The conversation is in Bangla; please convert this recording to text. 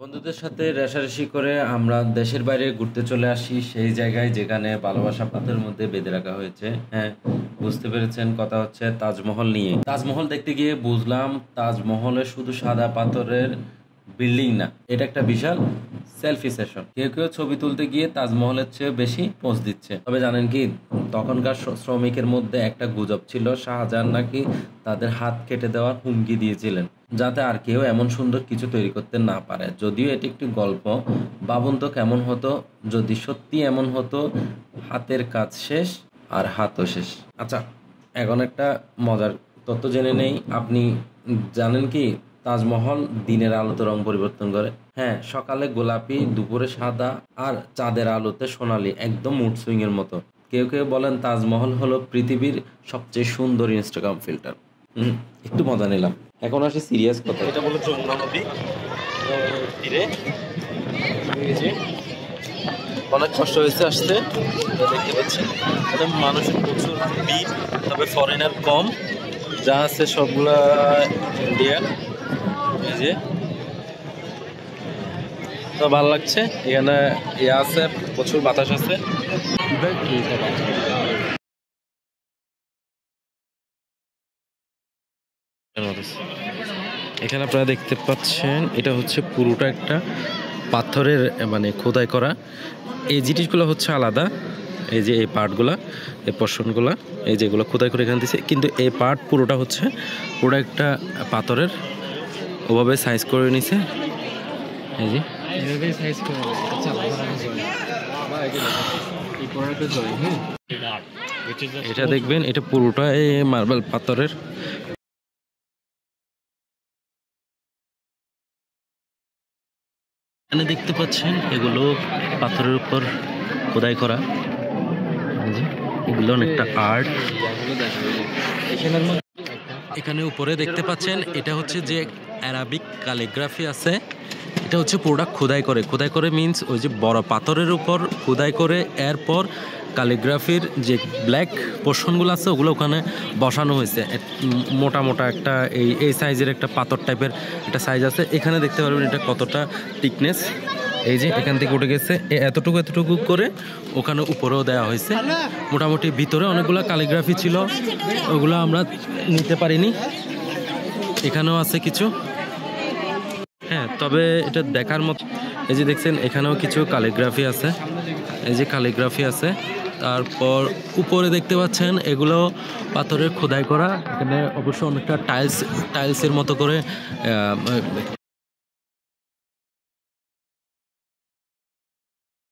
বন্ধুদের সাথে রেষারেষি করে আমরা দেশের বাইরে ঘুরতে চলে আসি সেই জায়গায় যেখানে ভালোবাসা পাথরের মধ্যে বেঁধে রাখা হয়েছে। হ্যাঁ, বুঝতে পেরেছেন, কথা হচ্ছে তাজমহল নিয়ে। তাজমহল দেখতে গিয়ে বুঝলাম তাজমহলে শুধু সাদা পাথরের বিল্ডিং না, এটা একটা বিশাল সেলফি সেশন। কেউ কেউ ছবি তুলতে গিয়ে তাজমহলের চেয়ে বেশি পোজ দিচ্ছে। তবে জানেন কি, তখনকার শ্রমিকের মধ্যে একটা গুজব ছিল, শাহজাহান নাকি তাদের হাত কেটে দেওয়ার হুমকি দিয়েছিলেন যাতে আর কেউ এমন সুন্দর কিছু তৈরি করতে না পারে। যদিও এটি একটি গল্প, ভাবুন তো কেমন হতো যদি সত্যি এমন হতো, হাতের কাজ শেষ আর হাতও শেষ। আচ্ছা, এখন একটা মজার তথ্য জেনে নেই। আপনি জানেন কি তাজমহল দিনের আলোতে রং পরিবর্তন করে? হ্যাঁ, সকালে গোলাপি, দুপুরে সাদা, আর চাঁদের আলোতে সোনালি, একদম মুড সুইং এর মতো। কেউ কেউ বলেন তাজমহল হলো পৃথিবীর সবচেয়ে সুন্দর ইনস্টাগ্রাম ফিল্টার। একটু মজা নিলাম, এখন আসি সিরিয়াস কথা। এটা হলো যমুনা নদী তীরে। অনেক কষ্ট হয়েছে আসতে, দেখতে পাচ্ছেন মানুষের প্রচুর ভিড়, তবে ফরেনার কম, যা আছে সবগুলা ইন্ডিয়ান। এই যে তো ভালো লাগছে, এখানে ইয়ে আছে, প্রচুর বাতাস আছে। এখানে আপনারা দেখতে পাচ্ছেন এটা হচ্ছে পুরোটা একটা পাথরের মানে খোদাই করা। এই জিনিসগুলো হচ্ছে আলাদা, এই যে এই পার্টগুলা, এই পোর্শনগুলা, এই যেগুলো খোদাই করে এখানে দিচ্ছে, কিন্তু এই পার্ট পুরোটা হচ্ছে পুরো একটা পাথরের ওভাবে সাইজ করে নিছে। এই যে এটা দেখবেন, এটা পুরোটা এই মার্বেল পাথরের। এখানে দেখতে পাচ্ছেন এগুলো পাথরের উপর খোদাই করা, এগুলো অনেকটা আর্ট। এখানে উপরে দেখতে পাচ্ছেন এটা হচ্ছে যে অ্যারাবিক ক্যালিগ্রাফি আছে, এটা হচ্ছে পুরোটা খোদাই করে মিন্স ওই যে বড় পাথরের উপর খোদাই করে এরপর ক্যালিগ্রাফির যে ব্ল্যাক পোর্শনগুলো আছে ওগুলো ওখানে বসানো হয়েছে। মোটা মোটা একটা এই সাইজের একটা পাথর টাইপের একটা সাইজ আছে। এখানে দেখতে পারবেন এটা কতটা থিকনেস। এই যে এখান থেকে উঠে গেছে এতটুকু করে ওখানে উপরেও দেওয়া হয়েছে। মোটামুটি ভিতরে অনেকগুলো ক্যালিগ্রাফি ছিল, ওগুলো আমরা নিতে পারিনি। এখানেও আছে কিছু, হ্যাঁ, তবে এটা দেখার মতো। এই যে দেখছেন এখানেও কিছু ক্যালিগ্রাফি আছে, এই যে ক্যালিগ্রাফি আছে। তারপর উপরে দেখতে পাচ্ছেন এগুলো পাথরের খোদাই করা। এখানে অবশ্য অনেকটা টাইলসের মতো করে